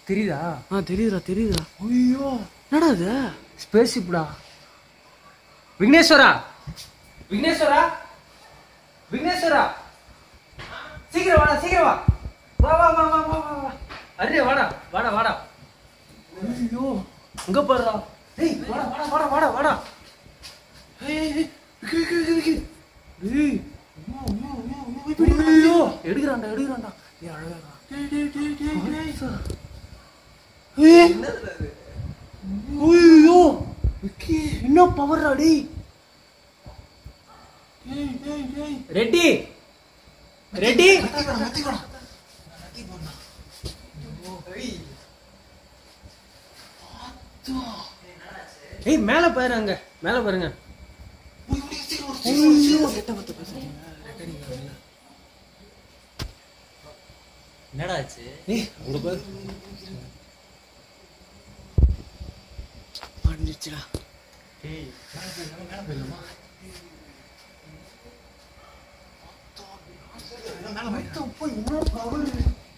தெரியுதா? தெரியுதுடா. ஐயோ என்னடா இது? ஸ்பேஸ் ஷிப்டா. விக்னேஸ்வரா விக்னேஸ்வரா விக்னேஸ்வரா, சீக்கிரம் வாடா, சீக்கிரம் வா. வா வா வா வா வா வா. அரே வாடா வாடா வாடா. ஐயோ அங்க பாருடா. ஏய் வாடா வாடா வாடா வாடா வாடா. ஏய் ஏய் ஐயோ எடுக்கறான்டா எடுக்கறான்டா. ஏய் அழகா. ஏய் என்னடா இது? ஐயோ விக்கி என்ன பவர்டா டேய். ரெட்டி ரெட்டி ஏய் மேல பாருங்க, மேல பாருங்க. என்னடா ஆச்சு? ஏய் அங்க பாரு. மாட்டிடுச்சுடா. டேய் மேல போய் என்ன பவர்